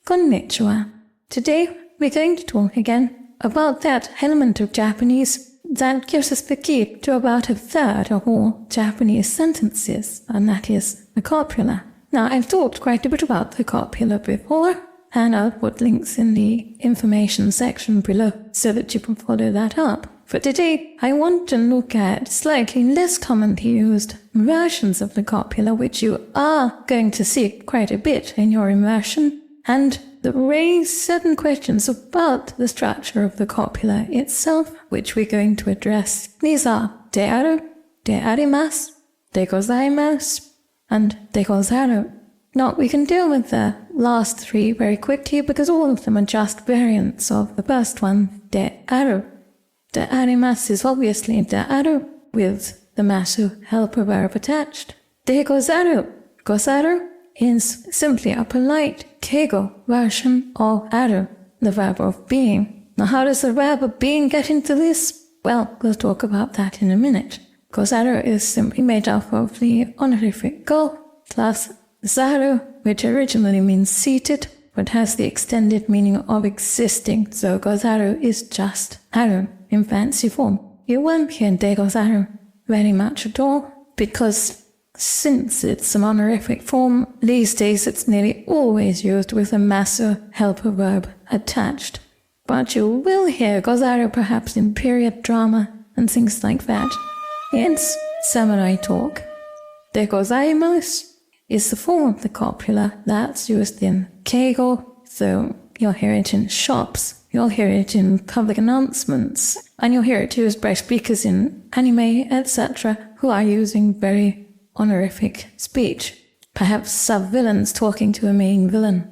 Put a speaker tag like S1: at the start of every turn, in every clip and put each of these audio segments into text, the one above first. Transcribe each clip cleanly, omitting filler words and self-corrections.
S1: Konnichiwa. Today we're going to talk again about that element of Japanese that gives us the key to about a third of all Japanese sentences, and that is the copula. Now, I've talked quite a bit about the copula before, and I'll put links in the information section below so that you can follow that up. For today, I want to look at slightly less commonly used versions of the copula, which you are going to see quite a bit in your immersion, and raise certain questions about the structure of the copula itself, which we're going to address. These are de aru, de arimasu, de gozaimasu, and de gozaru. Now, we can deal with the last three very quickly because all of them are just variants of the first one, de aru. De arimasu is obviously de aru with the masu helper verb attached. De gozaru, gozaru is simply a polite keigo version of aru, the verb of being. Now, how does the verb of being get into this? Well, we'll talk about that in a minute. Gozaru is simply made up of the honorific go plus zaru, which originally means seated, but has the extended meaning of existing. So gozaru is just aru in fancy form. You won't hear de gozaru very much at all, because since it's an honorific form, these days it's nearly always used with a masu helper verb attached. But you will hear gozaru perhaps in period drama and things like that. It's samurai talk. De gozaimasu is the form of the copula that's used in keigo, so you'll hear it in shops, you'll hear it in public announcements, and you'll hear it used by speakers in anime, etc., who are using very honorific speech, perhaps sub-villains talking to a main villain.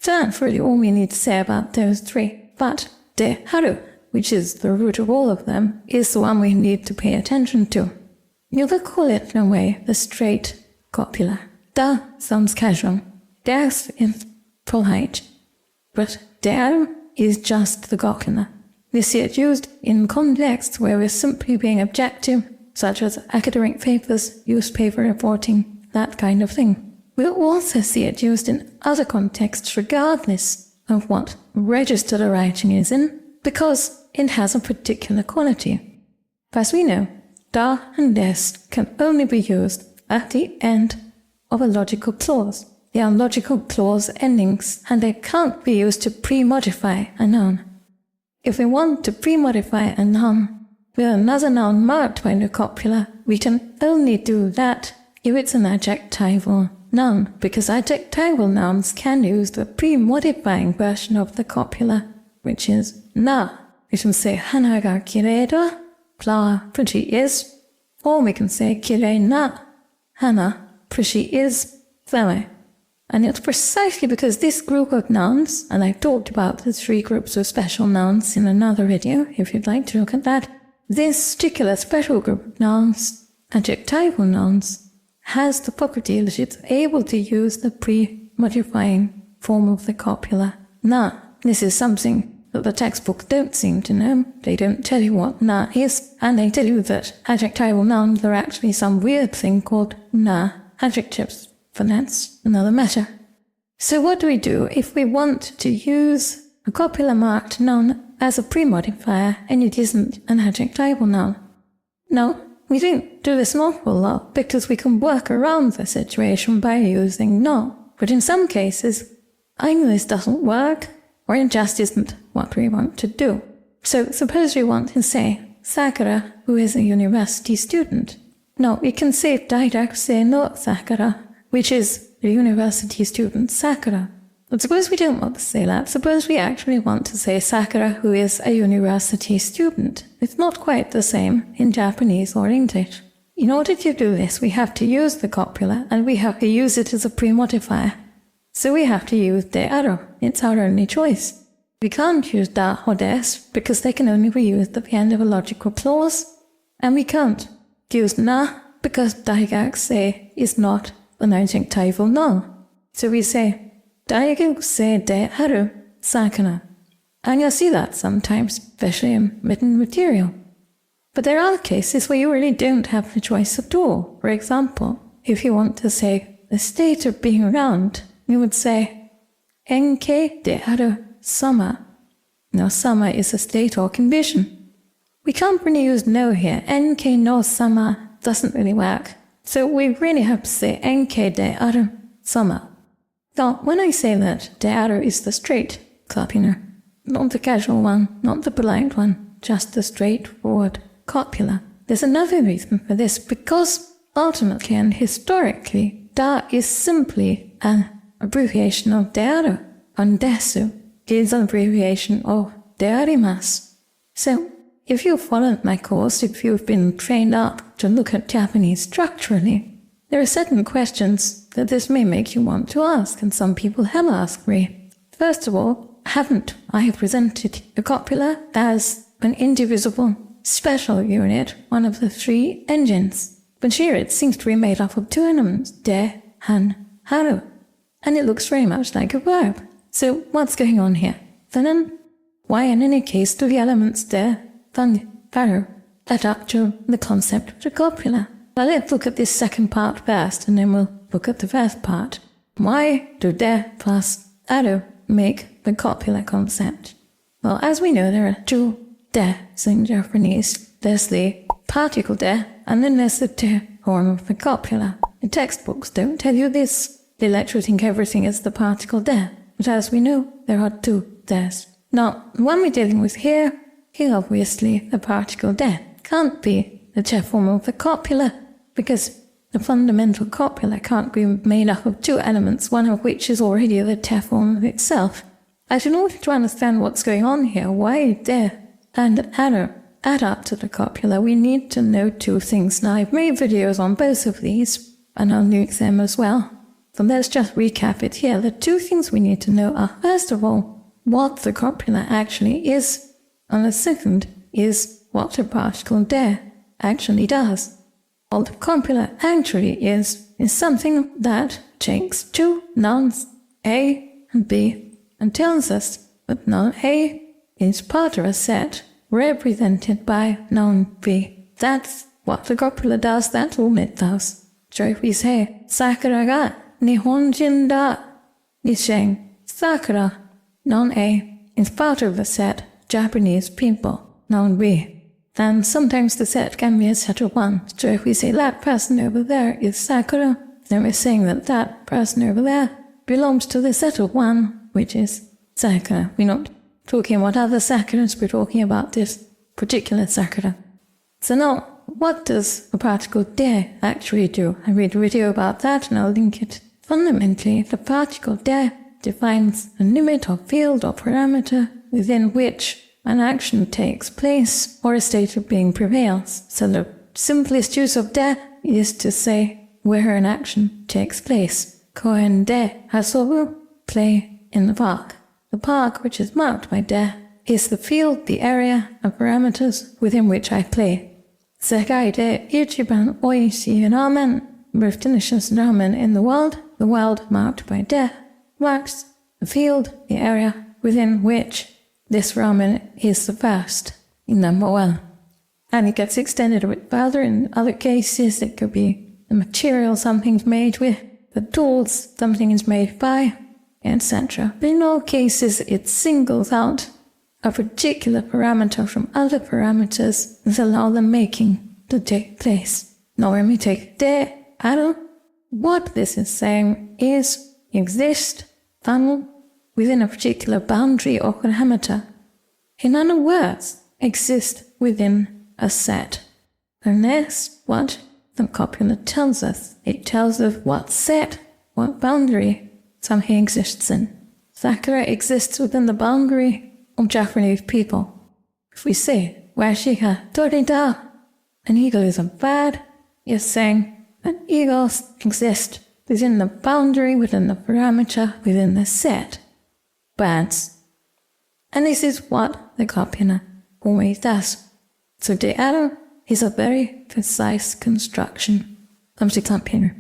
S1: That's really all we need to say about those three. But de haru, which is the root of all of them, is the one we need to pay attention to. You could call it, in a way, the straight copula. Da sounds casual, des is polite, but de aru is just the copula. We see it used in contexts where we're simply being objective, such as academic papers, newspaper reporting, that kind of thing. We'll also see it used in other contexts regardless of what register the writing is in, because it has a particular quality. As we know, da and des can only be used at the end of a logical clause. They are logical clause endings, and they can't be used to pre-modify a noun. If we want to pre-modify a noun with another noun marked by the copula, we can only do that if it's an adjectival noun, because adjectival nouns can use the pre-modifying version of the copula, which is na. We can say hana ga kirei da, flower pretty is, or we can say kirei na, hana pretty is flower. And it's precisely because this group of nouns, and I've talked about the three groups of special nouns in another video, if you'd like to look at that, this particular special group of nouns, adjectival nouns, has the property that it's able to use the pre-modifying form of the copula, na. This is something that the textbooks don't seem to know. They don't tell you what na is, and they tell you that adjectival nouns are actually some weird thing called na adjectives, but that's another matter. So what do we do if we want to use a copula-marked noun as a pre-modifier and it isn't an adjectival noun? Now, we don't do this an awful lot because we can work around the situation by using no. But in some cases, either this doesn't work or it just isn't what we want to do. So suppose we want to say Sakura, who is a university student. No, we can say Dairakusei no Sakura, which is the university student Sakura. But suppose we don't want to say that. Suppose we actually want to say Sakura, who is a university student. It's not quite the same in Japanese or English. In order to do this, we have to use the copula, and we have to use it as a pre-modifier. So we have to use de aru. It's our only choice. We can't use da or des because they can only be used at the end of a logical clause. And we can't use na because daigakusei is not an adjectival noun. So we say Daigakusei de aru Sakura. And you'll see that sometimes, especially in written material. But there are cases where you really don't have the choice at all. For example, if you want to say the state of being round, you would say enke de aru sama. Now sama is a state or condition. We can't really use no here. Enke no sama doesn't really work. So we really have to say enke de aru sama. Now, when I say that de aru is the straight copula, not the casual one, not the polite one, just the straightforward copula, there's another reason for this, because ultimately and historically, da is simply an abbreviation of de aru, and desu is an abbreviation of de arimasu. So, if you've followed my course, if you've been trained up to look at Japanese structurally, there are certain questions that this may make you want to ask, and some people have asked me. First of all, haven't I presented the copula as an indivisible, special unit, one of the three engines? But here it seems to be made up of two elements, de, han, haru, and it looks very much like a verb. So what's going on here? Then, why in any case do the elements de, han, haru add up to the concept of the copula? Now let's look at this second part first, and then we'll look at the first part. Why do de plus aru make the copula concept? Well, as we know, there are two des in Japanese. There's the particle de, and then there's the te form of the copula. The textbooks don't tell you this. They let you think everything is the particle de, but as we know, there are two des. Now, the one we're dealing with here obviously the particle de can't be the te form of the copula, because the fundamental copula can't be made up of two elements, one of which is already the te form of itself. As in order to understand what's going on here, why de and aru add up to the copula, we need to know two things. Now, I've made videos on both of these, and I'll link them as well. So let's just recap it here. The two things we need to know are, first of all, what the copula actually is, and the second is what the particle de actually does. All the copula actually is something that takes two nouns, A and B, and tells us that noun A is part of a set represented by noun B. That's what the copula does, that's all it does. So if we say, Sakura ga Nihonjin da Nisheng, Sakura, noun A, is part of the set Japanese people, noun B. And sometimes the set can be a set of one. So if we say that person over there is Sakura, then we're saying that that person over there belongs to the set of one, which is Sakura. We're not talking about other Sakuras, we're talking about this particular Sakura. So now, what does the particle de actually do? I made a video about that and I'll link it. Fundamentally, the particle de defines a limit or field or parameter within which an action takes place or a state of being prevails. So the simplest use of de is to say where an action takes place. Koen de hasobu, play in the park. The park, which is marked by de, is the field, the area of parameters within which I play. Sekai de ichiban oishii ramen, most delicious ramen in the world marked by de, marks the field, the area within which this ramen is the first, number one. And it gets extended a bit further. In other cases, it could be the material something's made with, the tools something is made by, etc. But in all cases, it singles out a particular parameter from other parameters that allow the making to take place. Now when we take de aru, what this is saying is exist, funnel, within a particular boundary or parameter. In other words, exist within a set. And that's what the copula tells us. It tells us what set, what boundary something exists in. Sakura exists within the boundary of Japanese people. If we say, washi ga tori da, an eagle is a bird, you're saying that eagles exist within the boundary, within the parameter, within the set. Birds. And this is what the copula always does. So de aru is a very precise construction of the copula.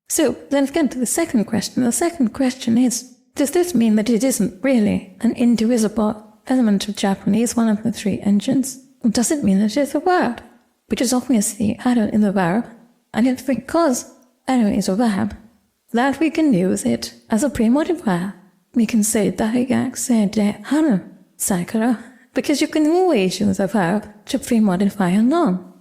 S1: So let's get to the second question. The second question is, does this mean that it isn't really an indivisible element of Japanese, one of the three engines? Or does it mean that it's a verb? Which is obviously aru is a verb, and it's because aru is a verb that we can use it as a pre-modifier. we can say daiga de haru sakura, because you can always use a verb to pre-modify a noun.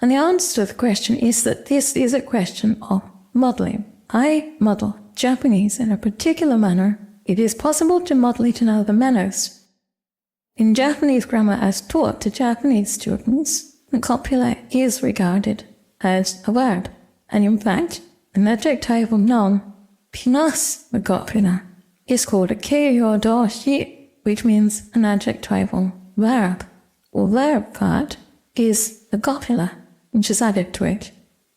S1: And the answer to the question is that this is a question of modeling. I model Japanese in a particular manner. It is possible to model it in other manners. In Japanese grammar as taught to Japanese students, the copula is regarded as a verb, and in fact, an adjectival noun plus the copula is called a keiyo doshi, which means an adjectival verb. The verb part is the copula, which is added to it.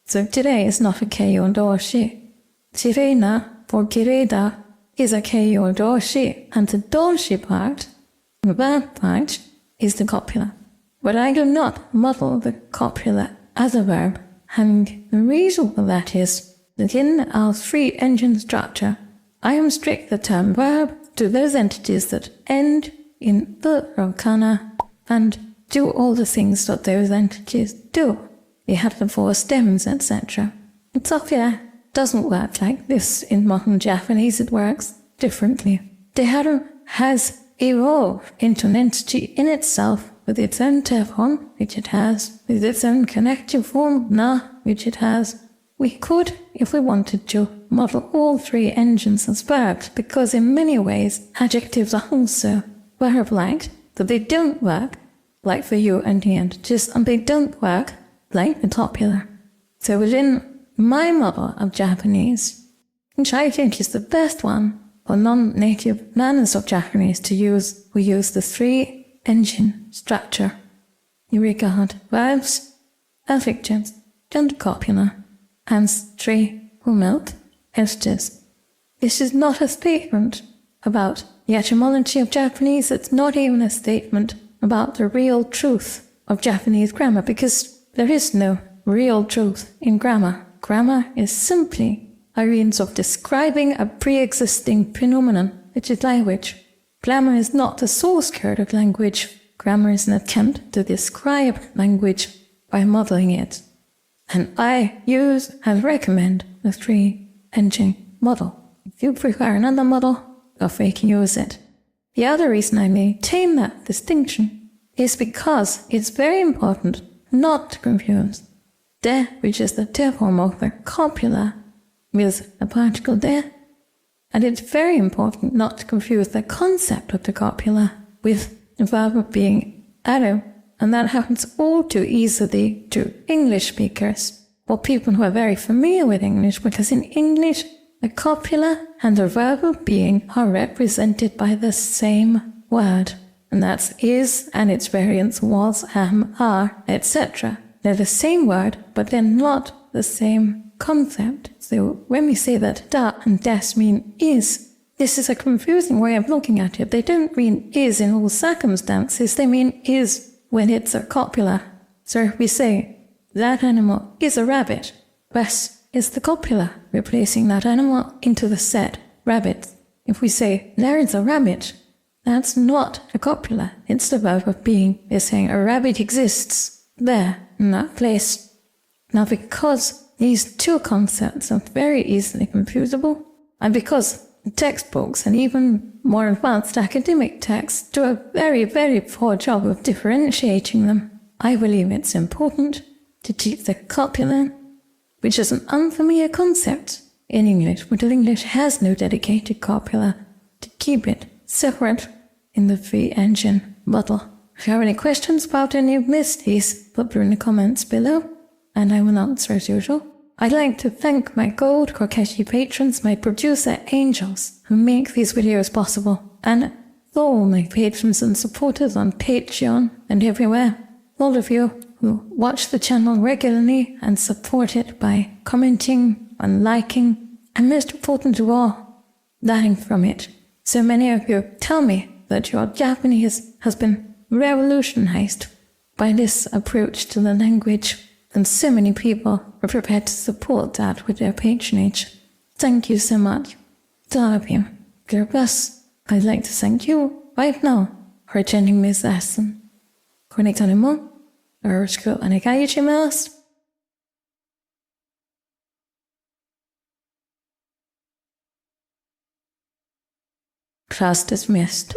S1: So today is not a keiyo doshi. Chirena for kireda is a keiyo doshi, and the doshi part, the verb part, is the copula. But I do not model the copula as a verb, and the reason for that is that in our three-engine structure, I restrict the term verb to those entities that end in the or kana and do all the things that those entities do. We have the four stems, etc. It's obvious doesn't work like this in modern Japanese. It works differently. The haru has evolved into an entity in itself with its own form, which it has, with its own connective form, na, which it has. We could, if we wanted to, model all three engines as verbs, because in many ways adjectives are also verb-like, but they don't work like for you and the entities, and they don't work like the copula. So within my model of Japanese, which I think is the best one for non-native learners of Japanese to use, we use the three-engine structure. You regard verbs, adjectives, and copula as three remote entities. This is not a statement about the etymology of Japanese. It's not even a statement about the real truth of Japanese grammar, because there is no real truth in grammar. Grammar is simply a means of describing a pre-existing phenomenon, which is language. Grammar is not the source code of language. Grammar is an attempt to describe language by modeling it. And I use and recommend the three-engine model. If you prefer another model, go free to use it. The other reason I maintain that distinction is because it's very important not to confuse de, which is the te form of the copula, with the particle de, and it's very important not to confuse the concept of the copula with the verb of being aru, and that happens all too easily to English speakers, or people who are very familiar with English, because in English, the copula and the verb of being are represented by the same word, and that's is and its variants was, am, are, etc. They're the same word, but they're not the same concept. So when we say that da and des mean is, this is a confusing way of looking at it. They don't mean is in all circumstances, they mean is when it's a copula. So if we say, that animal is a rabbit, res is the copula, replacing that animal into the set, rabbit. If we say, there is a rabbit, that's not a copula, it's the verb of being. We're saying a rabbit exists there, in that place. Now because these two concepts are very easily confusable, and because textbooks and even more advanced academic texts do a very, very poor job of differentiating them, I believe it's important to teach the copula, which is an unfamiliar concept in English, because English has no dedicated copula, to keep it separate in the three-engine model. If you have any questions about any of this, please put them in the comments below, and I will answer as usual. I'd like to thank my Gold Kokeshi patrons, my producer angels, who make these videos possible, and all my patrons and supporters on Patreon and everywhere. All of you who watch the channel regularly and support it by commenting and liking, and most important of all, learning from it. So many of you tell me that your Japanese has been revolutionized by this approach to the language, and so many people are prepared to support that with their patronage. Thank you so much to all of you. God bless. I'd like to thank you right now for attending this lesson. これからもよろしくお願いします。Class dismissed.